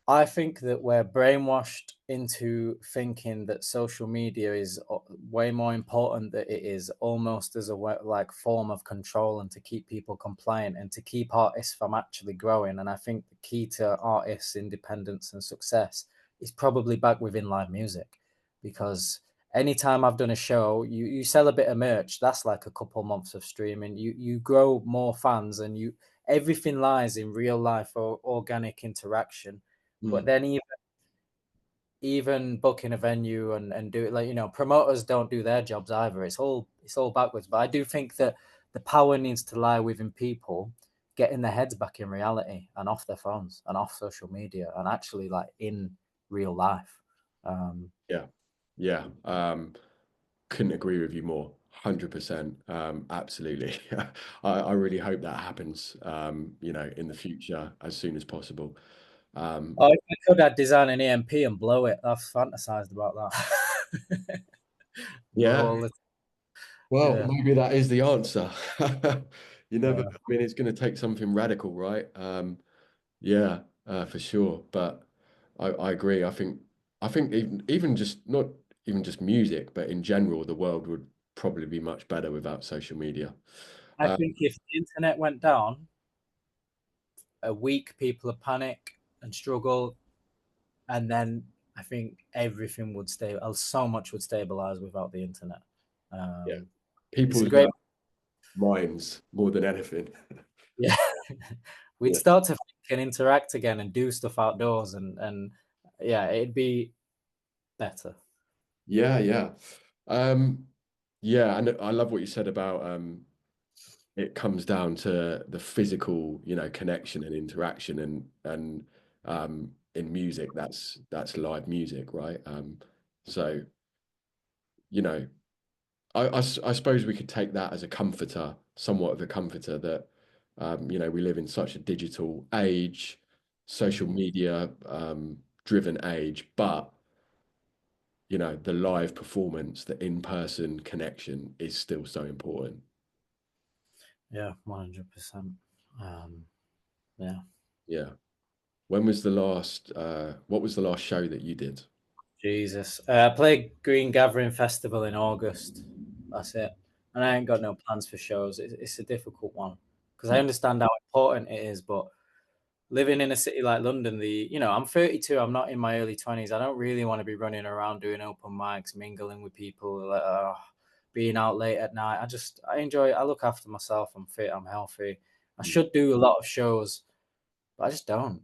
I think that we're brainwashed into thinking that social media is way more important than it is almost as a like form of control and to keep people compliant and to keep artists from actually growing. And I think the key to artists' independence and success is probably back within live music, because anytime I've done a show, you sell a bit of merch, that's like a couple months of streaming. You grow more fans, and everything lies in real life or organic interaction. But Mm. then even booking a venue and do it, like, promoters don't do their jobs either. It's all backwards. But I do think that the power needs to lie within people getting their heads back in reality and off their phones and off social media and actually like in real life. Yeah, yeah. Couldn't agree with you more. 100%. Absolutely. I really hope that happens, in the future as soon as possible. Um, Oh, if I could, I'd design an EMP and blow it. I've fantasized about that. Blow yeah, all the well, yeah. maybe that is the answer. You never, Yeah. I mean, it's going to take something radical, right? Yeah, for sure. But I agree. I think even just not even just music, but in general, the world would probably be much better without social media. I think if the internet went down a week, people would panic and struggle, and then I think everything would stay. So much would stabilize without the internet. Yeah, Um, it's a people's great, minds more than anything. yeah. We'd Yeah, start to think and interact again and do stuff outdoors, and yeah, it'd be better. yeah, yeah. Um, yeah, and I love what you said about it comes down to the physical, connection and interaction, and in music, that's live music, right? So, you know, I suppose we could take that as a comforter, somewhat of a comforter that we live in such a digital age, social media driven age, but the live performance, the in-person connection is still so important. Yeah, 100%. Um, yeah. Yeah. When was the last what was the last show that you did? Jesus. I played Green Gathering Festival in August. That's it. And I ain't got no plans for shows. It's a difficult one because I Hmm. understand how important it is. But living in a city like London, I'm 32. I'm not in my early 20s. I don't really want to be running around doing open mics, mingling with people, being out late at night. I look after myself. I'm fit. I'm healthy. I should do a lot of shows, but I just don't.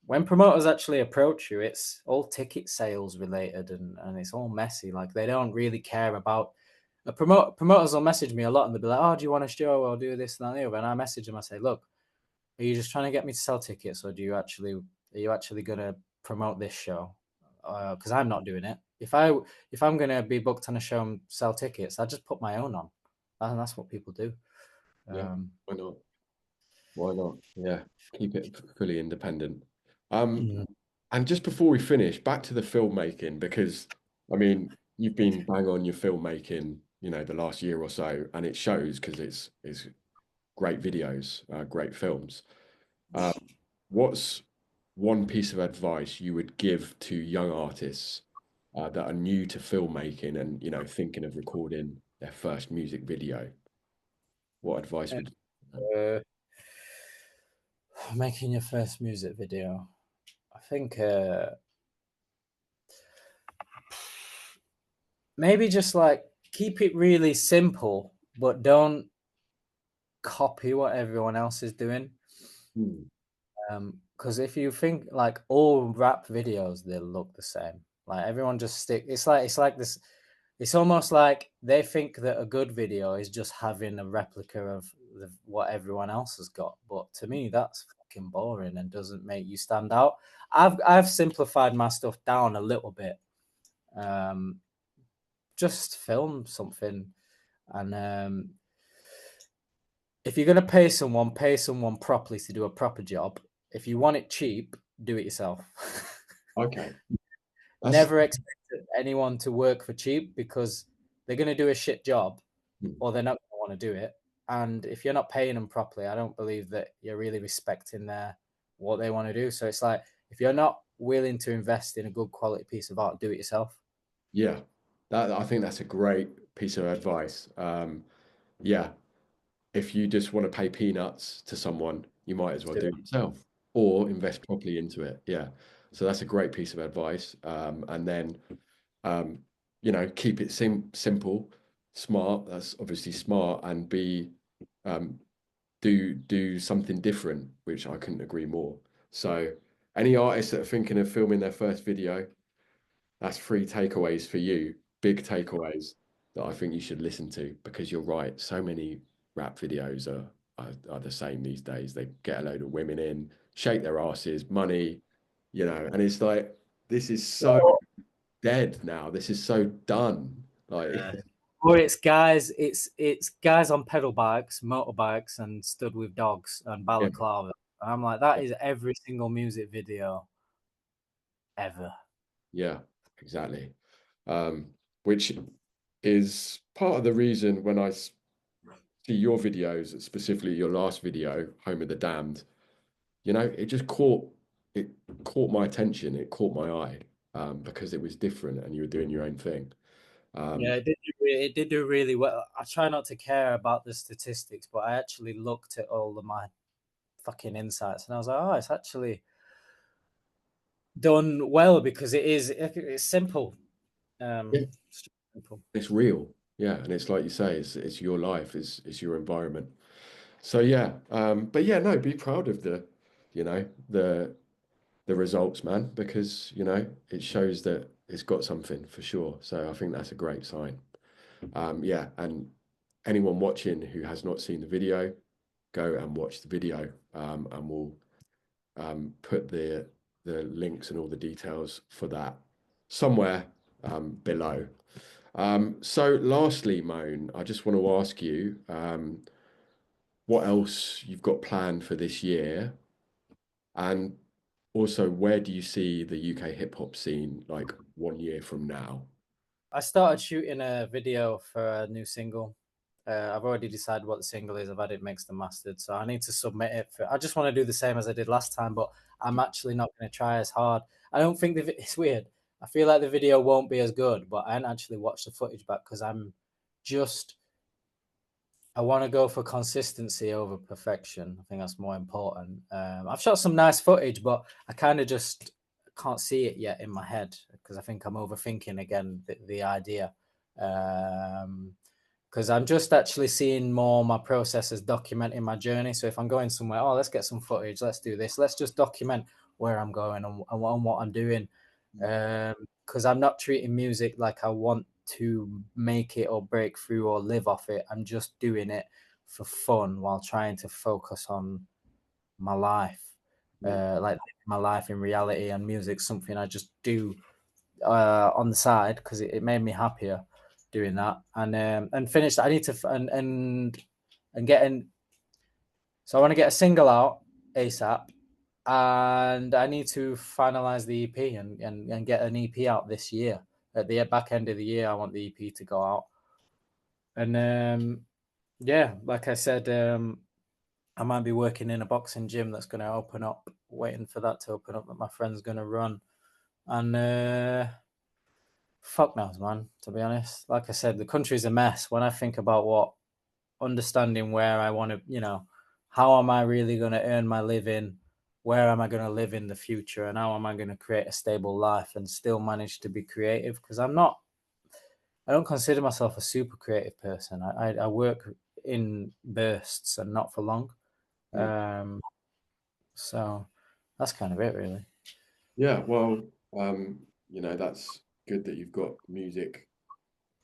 When promoters actually approach you, it's all ticket sales related, and it's all messy. Like, they don't really care about promoters will message me a lot and they'll be like, "Oh, do you want a show? I'll do this and that." And I message them, I say, "Look, are you just trying to get me to sell tickets, or are you actually going to promote this show? Because I'm not doing it. If I'm going to be booked on a show and sell tickets, I just put my own on, and that's what people do." Yeah, Um, why not? Why not? Yeah, keep it fully independent. Um, mm, and just before we finish, back to the filmmaking, because I mean, you've been bang on your filmmaking, the last year or so, and it shows because it's great videos, great films. Um, what's one piece of advice you would give to young artists that are new to filmmaking and thinking of recording their first music video? What advice would you give them? uh, Making your first music video, I think maybe just like keep it really simple, but don't copy what everyone else is doing. Hmm. Because if you think like all rap videos, they look the same. Like, everyone just stick. It's like this. It's almost like they think that a good video is just having a replica of what everyone else has got. But to me, that's fucking boring and doesn't make you stand out. I've simplified my stuff down a little bit. Um, just film something, and if you're gonna pay someone properly to do a proper job. If you want it cheap, do it yourself. Okay, that's Never expect anyone to work for cheap, because they're gonna do a shit job, hmm, or they're not gonna want to do it. And if you're not paying them properly, I don't believe that you're really respecting what they want to do. So it's like, if you're not willing to invest in a good quality piece of art, do it yourself. yeah. That I think that's a great piece of advice. Yeah, if you just want to pay peanuts to someone, you might as Just well do do it. it yourself or invest properly into it. Yeah. So that's a great piece of advice. And then, um, keep it simple, smart. That's obviously smart, and be um, do something different, which I couldn't agree more. So, any artists that are thinking of filming their first video, that's three takeaways for you, big takeaways that I think you should listen to because you're right. So many rap videos are the same these days. They get a load of women in, shake their asses, money, and it's like this is so dead now. This is so done. Like, Or it's guys on pedal bikes, motorbikes, and stood with dogs and yeah, balaclava. I'm like, that is every single music video ever. yeah, exactly. Which is part of the reason when I see your videos, specifically your last video, Home of the Damned, it just caught my attention. It caught my eye because it was different and you were doing your own thing. Yeah, Um, it did do really well. I try not to care about the statistics, but I actually looked at all of my fucking insights and I was like, oh, it's actually done well because it's simple. yeah, It's just simple. it's real. Yeah, and it's like you say, it's your life, it's your environment. So yeah, but yeah, no, be proud of you know, the results, man, because it shows that it's got something for sure. So I think that's a great sign. Yeah, and anyone watching who has not seen the video, go and watch the video, and we'll put the links and all the details for that somewhere below. So lastly, Moan, I just want to ask you what else you've got planned for this year, and also where do you see the UK hip hop scene like 1 year from now? I started shooting a video for a new single. I've already decided what the single is. I've had it mixed and mastered, so I need to submit it. I just want to do the same as I did last time, but I'm actually not going to try as hard. I don't think it's weird. I feel like the video won't be as good, but I haven't actually watched the footage back because just I want to go for consistency over perfection. I think that's more important. I've shot some nice footage, but I kind of just can't see it yet in my head because I think I'm overthinking again the idea. Because I'm just actually seeing more my process as documenting my journey. So if I'm going somewhere, oh, let's get some footage, let's do this, let's just document where I'm going and what I'm doing. Because I'm not treating music like I want to make it or break through or live off it. I'm just doing it for fun while trying to focus on my life, Mm. like my life in reality, and music something I just do on the side because it made me happier doing that and finished. I need to and getting so I want to get a single out ASAP and I need to finalize the EP and get an EP out this year. At the back end of the year, I want the EP to go out. And yeah, like I said, I might be working in a boxing gym that's going to open up, waiting for that to open up that my friend's going to run. And fuck knows, man, to be honest. Like I said, the country's a mess. When I think about understanding where I want to, how am I really going to earn my living? Where am I going to live in the future? And how am I going to create a stable life and still manage to be creative? Because I don't consider myself a super creative person. I work in bursts and not for long. Mm. Um, so that's kind of it, really. Yeah, well, that's good that you've got music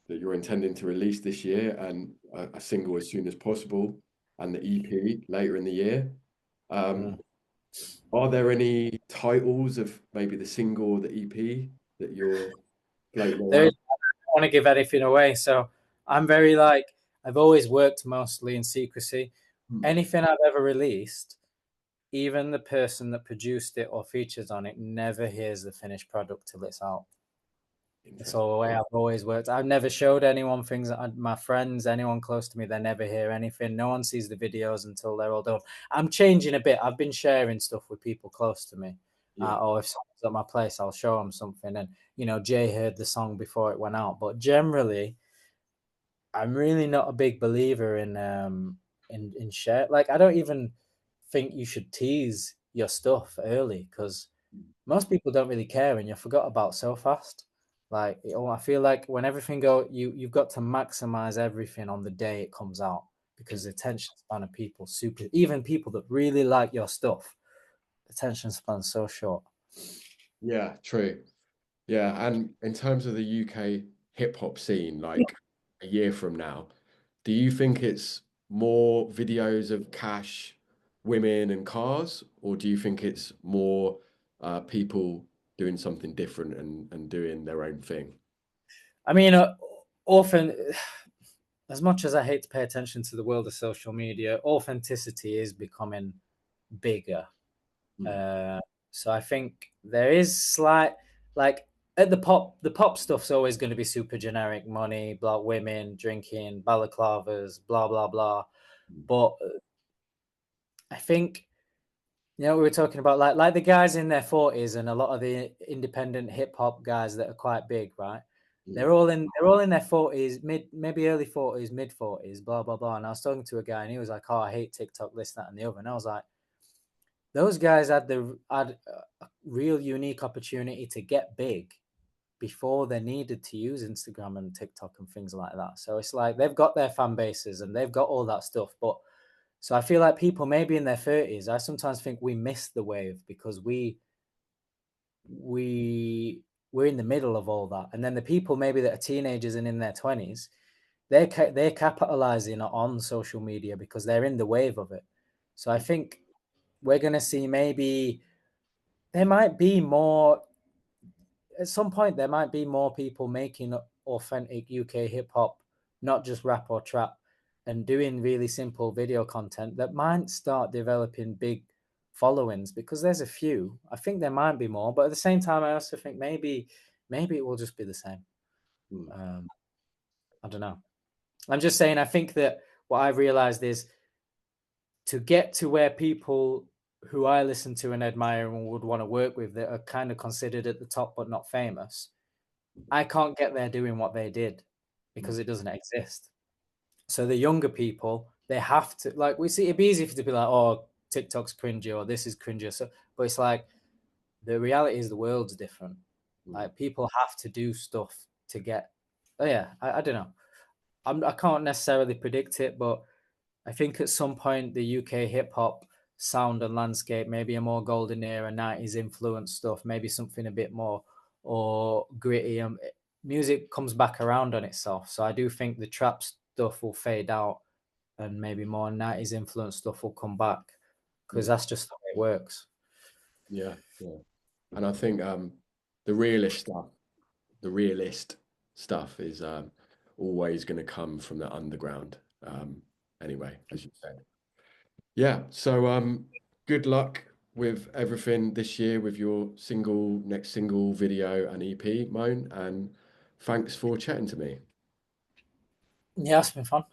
that you're intending to release this year and a single as soon as possible and the EP later in the year. Um, Mm. are there any titles of maybe the single or the EP that you're floating There, I around? don't want to give anything away, so I'm very like I've always worked mostly in secrecy. Hmm, Anything I've ever released, even the person that produced it or features on it never hears the finished product till it's out. It's interesting. all the way I've always worked. I've never showed anyone things. My friends, anyone close to me, they never hear anything. No one sees the videos until they're all done. I'm changing a bit. I've been sharing stuff with people close to me. Yeah, Or if someone's at my place, I'll show them something. And, Jay heard the song before it went out. But generally, I'm really not a big believer in share. Like, I don't even think you should tease your stuff early because Most people don't really care, and you're forgot about so fast. Like, I feel like when everything you've got to maximize everything on the day it comes out, because the attention span of people super, even people that really like your stuff, attention span's so short. Yeah, true. Yeah, and in terms of the UK hip hop scene, like a year from now, do you think it's more videos of cash, women, and cars, or do you think it's more people doing something different and doing their own thing? I mean, often, as much as I hate to pay attention to the world of social media, authenticity is becoming bigger. Mm, Uh, so I think there is slight, like, at the pop stuff's always going to be super generic: money, blah, women, drinking, balaclavas, blah blah blah. mm, But I think, we were talking about, like the guys in their 40s and a lot of the independent hip hop guys that are quite big, right? mm, They're all in their 40s, maybe early 40s, mid 40s, blah blah blah. And I was talking to a guy and he was like, "Oh, I hate TikTok, this, that, and the other." And I was like, those guys had a real unique opportunity to get big before they needed to use Instagram and TikTok and things like that. So it's like they've got their fan bases and they've got all that stuff. But so I feel like people maybe in their 30s, I sometimes think we miss the wave because we we're in the middle of all that. And then the people maybe that are teenagers and in their 20s, they're capitalizing on social media because they're in the wave of it. So I think we're going to see, maybe there might be more, at some point there might be more people making authentic UK hip hop, not just rap or trap, and doing really simple video content that might start developing big followings, because there's a few. I think there might be more, but at the same time I also think maybe it will just be the same. mm, um I don't know. I'm just saying, I think that what I've realized is, to get to where people who I listen to and admire and would want to work with, that are kind of considered at the top but not famous, I can't get there doing what they did mm, because it doesn't exist. So the younger people, they have to, like, we see it'd be easy to be like, oh, TikTok's cringy or this is cringy. So, but it's like, the reality is the world's different. mm. Like, people have to do stuff to get. Oh yeah, I don't know. I can't necessarily predict it, but I think at some point the UK hip hop sound and landscape, maybe a more golden era, 90s influence stuff, maybe something a bit more or gritty. Music comes back around on itself. So I do think the trap stuff will fade out and maybe more 90s influence stuff will come back, because Mm. that's just the way it works. Yeah, yeah. And I think the realist stuff, the realist stuff is always going to come from the underground. Anyway, as you said. Yeah. So good luck with everything this year with your next single video and EP, Moan, and thanks for chatting to me. Yeah, it's been fun.